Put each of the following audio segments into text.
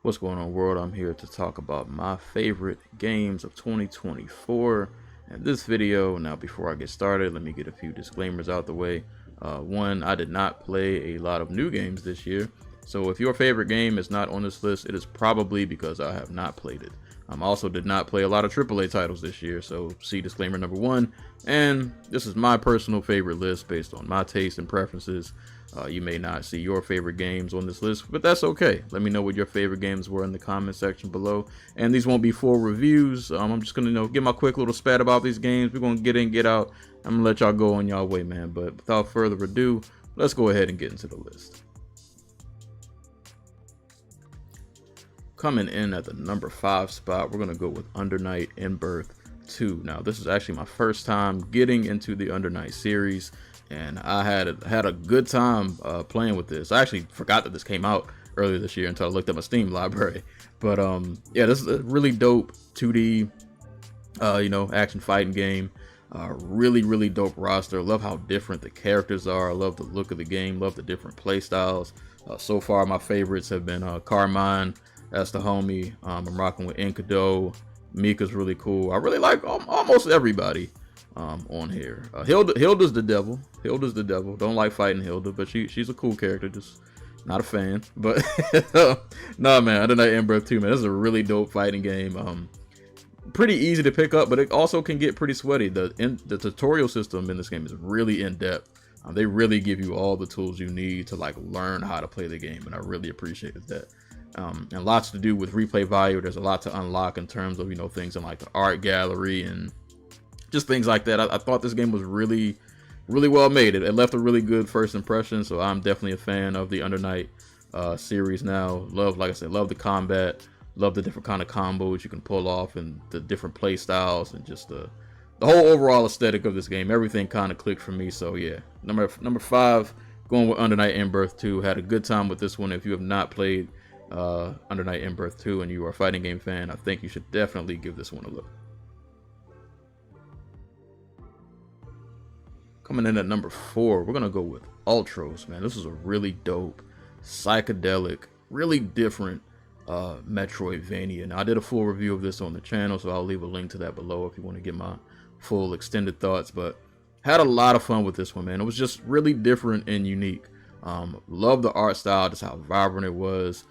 What's going on, world? I'm here to talk about my favorite games of 2024. And this video, now before I get started, let me get a few disclaimers out the way. One, I did not play a lot of new games this year. So if your favorite game is not on this list, it is probably because I have not played it. I also did not play a lot of AAA titles this year, so see disclaimer number one. And this is my personal favorite list based on my taste and preferences. You may not see your favorite games on this list, but that's okay. Let me know what your favorite games were in the comment section below. And these won't be full reviews. I'm just gonna give my quick little spat about these games. We're gonna get in, get out. I'm gonna let y'all go on y'all way, man. But without further ado, let's go ahead and get into the list. Coming in at the number 5 spot, we're gonna go with Under Night In-Birth 2. Now, this is actually my first time getting into the Under Night series, and I had a good time playing with this. I actually forgot that this came out earlier this year until I looked at my Steam library. But yeah, this is a really dope 2D, action fighting game. Really dope roster. Love how different the characters are. I love the look of the game. Love the different play styles. So far, my favorites have been Carmine. That's the homie. I'm rocking with Enkidu. Mika's really cool. I really like almost everybody on here. Hilda's the devil. Hilda's the devil. Don't like fighting Hilda, but she's a cool character. Just not a fan. But nah, man. Under Night In-Birth 2, man. This is a really dope fighting game. Pretty easy to pick up, but it also can get pretty sweaty. The tutorial system in this game is really in depth. They really give you all the tools you need to learn how to play the game, and I really appreciated that. And lots to do with replay value. There's a lot to unlock in terms of things in the art gallery and just things like that. I thought this game was really well made. It left a really good first impression, so I'm definitely a fan of the Under Night series now. Like I said, love the combat, love the different kind of combos you can pull off and the different play styles, and just the whole overall aesthetic of this game. Everything kind of clicked for me. So yeah, number 5, going with Under Night In-Birth 2. Had a good time with this one. If you have not played Under Night In-Birth 2 and you are a fighting game fan, I think you should definitely give this one a look. Coming in at number 4, we're gonna go with Ultros, man. This is a really dope, psychedelic, really different Metroidvania. Now, I did a full review of this on the channel, so I'll leave a link to that below if you want to get my full extended thoughts. But had a lot of fun with this one, man. It was just really different and unique. Love the art style, just how vibrant it was.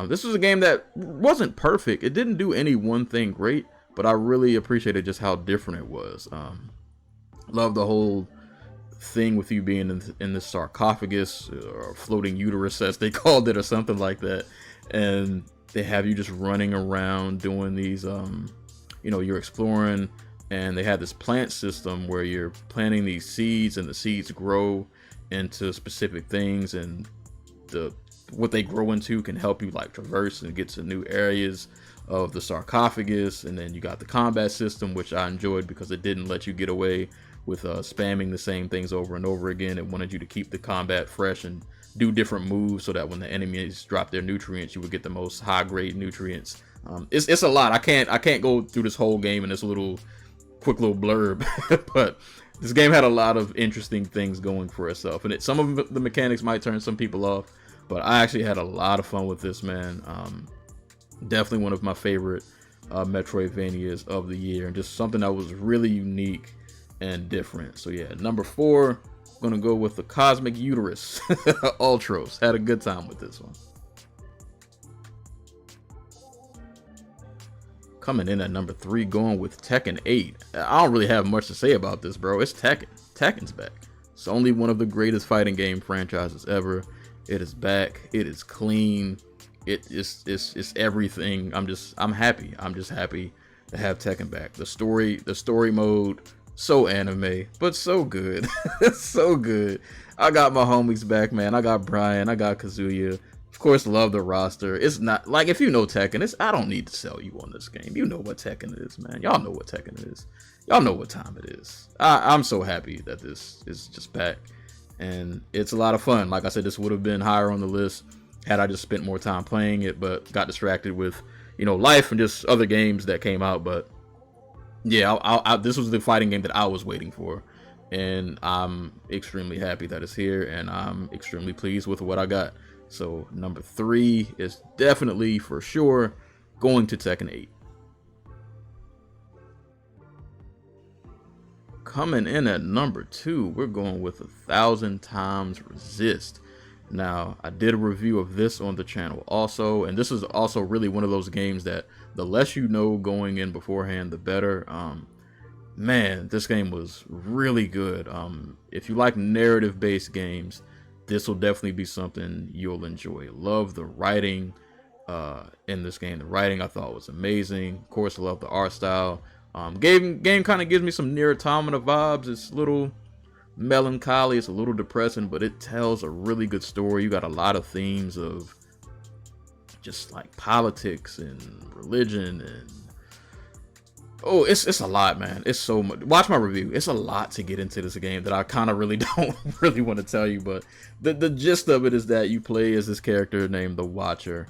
This was a game that wasn't perfect. It didn't do any one thing great, but I really appreciated just how different it was. Love the whole thing with you being in this sarcophagus or floating uterus, as they called it, or something like that. And they have you just running around doing these, you're exploring, and they have this plant system where you're planting these seeds, and the seeds grow into specific things, and what they grow into can help you traverse and get to new areas of the sarcophagus. And then you got the combat system, which I enjoyed because it didn't let you get away with spamming the same things over and over again. It wanted you to keep the combat fresh and do different moves so that when the enemies drop their nutrients, you would get the most high grade nutrients. It's a lot. I can't go through this whole game in this quick little blurb, but this game had a lot of interesting things going for itself, and some of the mechanics might turn some people off, but I actually had a lot of fun with this, man. Definitely one of my favorite Metroidvanias of the year, and just something that was really unique and different. So yeah, number 4, I'm gonna go with the Cosmic Uterus. Ultros. Had a good time with this one. Coming in at number 3, going with Tekken 8. I don't really have much to say about this, bro. It's Tekken. Tekken's back. It's only one of the greatest fighting game franchises ever. It is back. It is clean. It's everything. I'm happy. I'm just happy to have Tekken back. The story mode, so anime, but so good. It's so good. I got my homies back, man. I got Brian. I got Kazuya. Of course, love the roster. It's not like, if you know Tekken, I don't need to sell you on this game. You know what Tekken is, man. Y'all know what Tekken is. Y'all know what time it is. I'm so happy that this is just back, and it's a lot of fun. Like I said, this would have been higher on the list had I just spent more time playing it, but got distracted with life and just other games that came out. But yeah, this was the fighting game that I was waiting for, and I'm extremely happy that it's here, and I'm extremely pleased with what I got. So number 3 is definitely for sure going to Tekken 8. Coming in at number 2, we're going with 1,000 Times Resist. Now, I did a review of this on the channel also, and this is also really one of those games that the less you know going in beforehand, the better. Man, this game was really good. If you like narrative-based games, this will definitely be something you'll enjoy. Love the writing in this game. The writing I thought was amazing. Of course, I love the art style. Game kind of gives me some Nier Automata vibes. It's a little melancholy, it's a little depressing, but it tells a really good story. You got a lot of themes of just like politics and religion, and oh, it's a lot, man. It's so much. Watch my review. It's a lot to get into this game that I kind of really don't really want to tell you, but the gist of it is that you play as this character named the Watcher,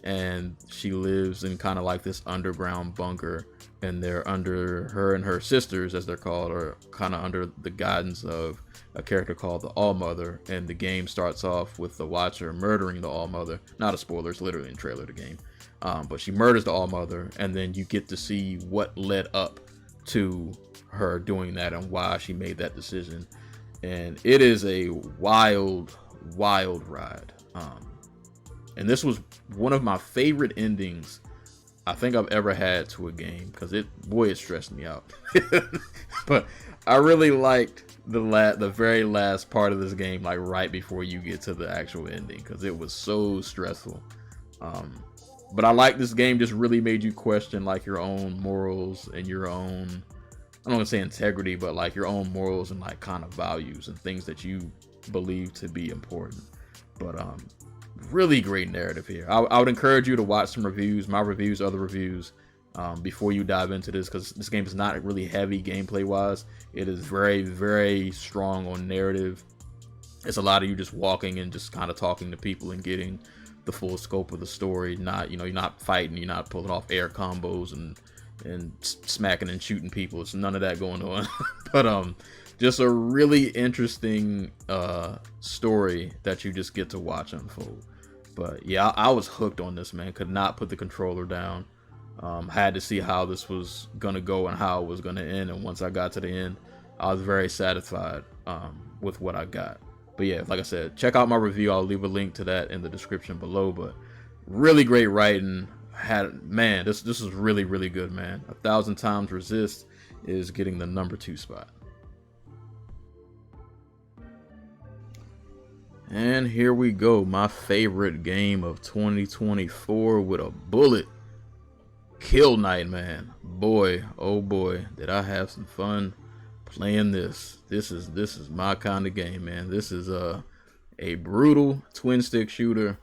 and she lives in kind of like this underground bunker, and they're under, her and her sisters, as they're called, are kind of under the guidance of a character called the All-Mother. And the game starts off with the Watcher murdering the All-Mother. Not a spoiler, it's literally in the trailer of the game. But she murders the All-Mother, and then you get to see what led up to her doing that and why she made that decision. And it is a wild, wild ride. And this was one of my favorite endings I think I've ever had to a game, because it stressed me out. But I really liked the very last part of this game, like right before you get to the actual ending, because it was so stressful. But I like this game just really made you question like your own morals and your own, I don't want to say integrity, but like your own morals and like kind of values and things that you believe to be important. But really great narrative here. I would encourage you to watch some reviews, my reviews, other reviews, before you dive into this, because this game is not really heavy gameplay wise. It is very, very strong on narrative. It's a lot of you just walking and just kind of talking to people and getting the full scope of the story. Not, you're not fighting, you're not pulling off air combos and smacking and shooting people. It's none of that going on. But just a really interesting story that you just get to watch unfold. But yeah, I was hooked on this, man. Could not put the controller down. Had to see how this was gonna go and how it was gonna end. And once I got to the end, I was very satisfied with what I got. But yeah, like I said, check out my review. I'll leave a link to that in the description below. But really great writing. Man, this is really, really good, man. 1,000 Times Resist is getting the number 2 spot. And here we go, my favorite game of 2024 with a bullet. Kill Knight, man. Boy, oh boy, did I have some fun playing this. This is my kind of game, man. This is a brutal twin stick shooter.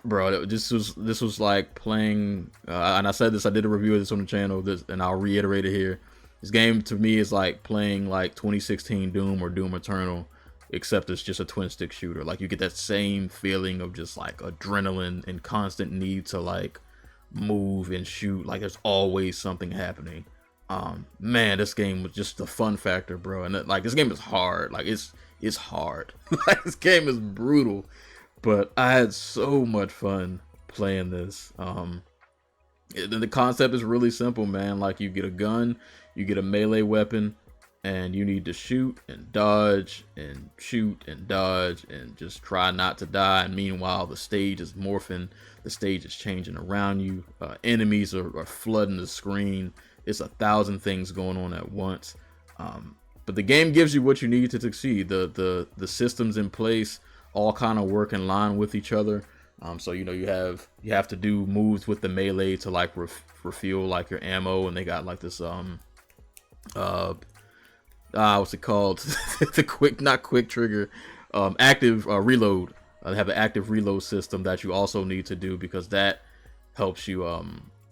Bro, this was like playing and I said this, I did a review of this on the channel, and I'll reiterate it here. This game to me is like playing like 2016 Doom or Doom Eternal, except it's just a twin stick shooter. Like you get that same feeling of just like adrenaline and constant need to like move and shoot. Like there's always something happening. Man, this game was just the fun factor, bro. And like this game is hard. Like it's hard. Like this game is brutal, but I had so much fun playing this. The concept is really simple, man. Like you get a gun, you get a melee weapon, and you need to shoot and dodge and shoot and dodge and just try not to die. And meanwhile, the stage is morphing, the stage is changing around you. Enemies are flooding the screen. It's 1,000 things going on at once. But the game gives you what you need to succeed. The systems in place all kind of work in line with each other. So you have to do moves with the melee to like refuel like your ammo, and they got like this what's it called? The not quick trigger, active reload. They have an active reload system that you also need to do, because that helps you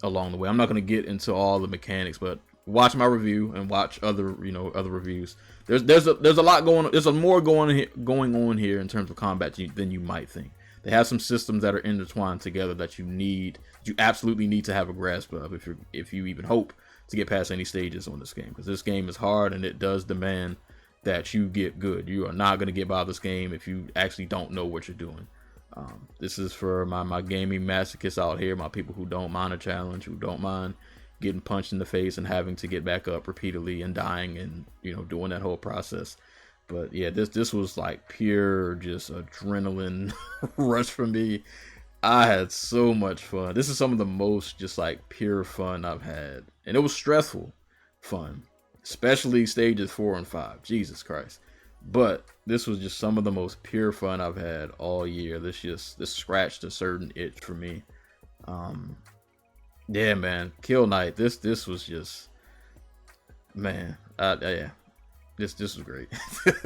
along the way. I'm not going to get into all the mechanics, but watch my review and watch other reviews. There's a lot going on. There's more going on here in terms of combat than you might think. They have some systems that are intertwined together that you absolutely need to have a grasp of if you even hope to get past any stages on this game, because this game is hard and it does demand that you get good. You are not going to get by this game if you actually don't know what you're doing. This is for my gaming masochists out here, my people who don't mind a challenge, who don't mind getting punched in the face and having to get back up repeatedly and dying and, you know, doing that whole process. But yeah, this was like pure just adrenaline rush for me. I had so much fun. This is some of the most just like pure fun I've had. And it was stressful fun, especially stages 4 and 5. Jesus Christ. But this was just some of the most pure fun I've had all year. This scratched a certain itch for me. Yeah, man, Kill Knight. This was just, man. Yeah, this was great.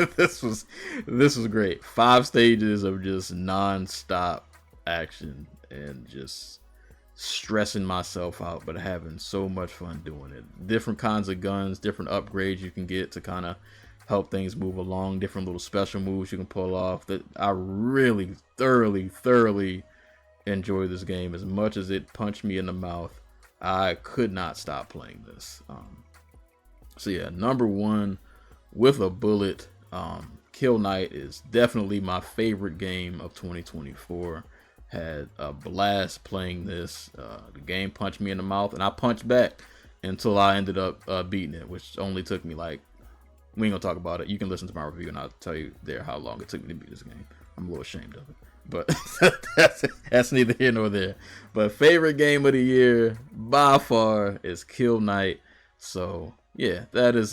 this was great. 5 stages of just non-stop action and just stressing myself out, but having so much fun doing it. Different kinds of guns, different upgrades you can get to kind of help things move along, different little special moves you can pull off. That I really thoroughly enjoy this game. As much as it punched me in the mouth, I could not stop playing this. So yeah, number 1 with a bullet. Kill Knight is definitely my favorite game of 2024. Had a blast playing this. The game punched me in the mouth and I punched back until I ended up beating it, which only took me like, we ain't gonna talk about it. You can listen to my review and I'll tell you there how long it took me to beat this game. I'm a little ashamed of it, but that's neither here nor there. But favorite game of the year by far is Kill Knight. So yeah, that is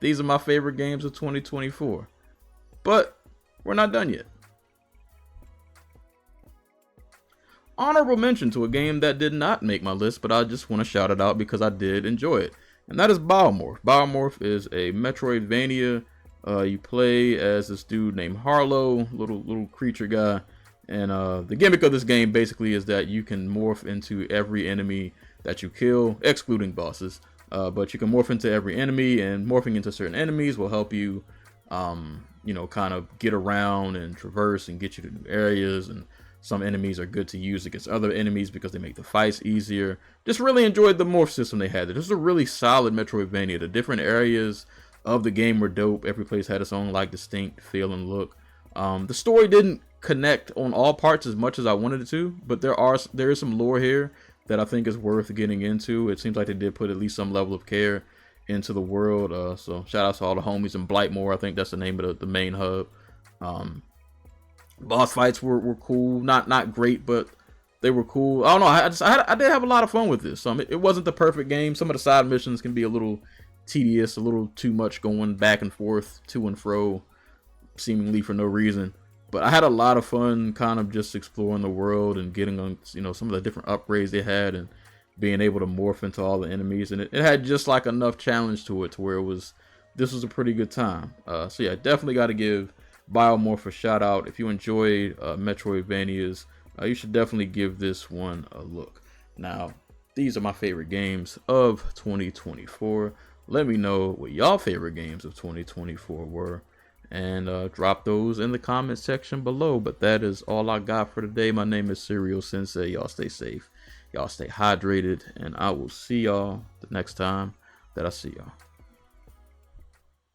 these are my favorite games of 2024. But we're not done yet. Honorable mention to a game that did not make my list, but I just want to shout it out because I did enjoy it. And that is Biomorph. Biomorph is a Metroidvania. You play as this dude named Harlow, little creature guy. And the gimmick of this game basically is that you can morph into every enemy that you kill, excluding bosses. But you can morph into every enemy, and morphing into certain enemies will help you, you know, kind of get around and traverse and get you to new areas. And some enemies are good to use against other enemies because they make the fights easier. Just really enjoyed the morph system they had. This was a really solid Metroidvania. The different areas of the game were dope. Every place had its own like distinct feel and look. The story didn't connect on all parts as much as I wanted it to, but there is some lore here that I think is worth getting into. It seems like they did put at least some level of care into the world. So shout out to all the homies in Blightmoor. I think that's the name of the main hub. Boss fights were cool, not great, but they were cool. I don't know. I did have a lot of fun with this. It wasn't the perfect game. Some of the side missions can be a little tedious, a little too much going back and forth, to and fro, seemingly for no reason. But I had a lot of fun, kind of just exploring the world and getting on, you know, some of the different upgrades they had and being able to morph into all the enemies. And it had just like enough challenge to it to where this was a pretty good time. So yeah, definitely got to give Biomorph a shout out. If you enjoyed Metroidvanias, you should definitely give this one a look. Now, these are my favorite games of 2024. Let me know what y'all favorite games of 2024 were, and drop those in the comment section below. But that is all I got for today. My name is Serial Sensei. Y'all stay safe, y'all stay hydrated, and I will see y'all the next time that I see y'all.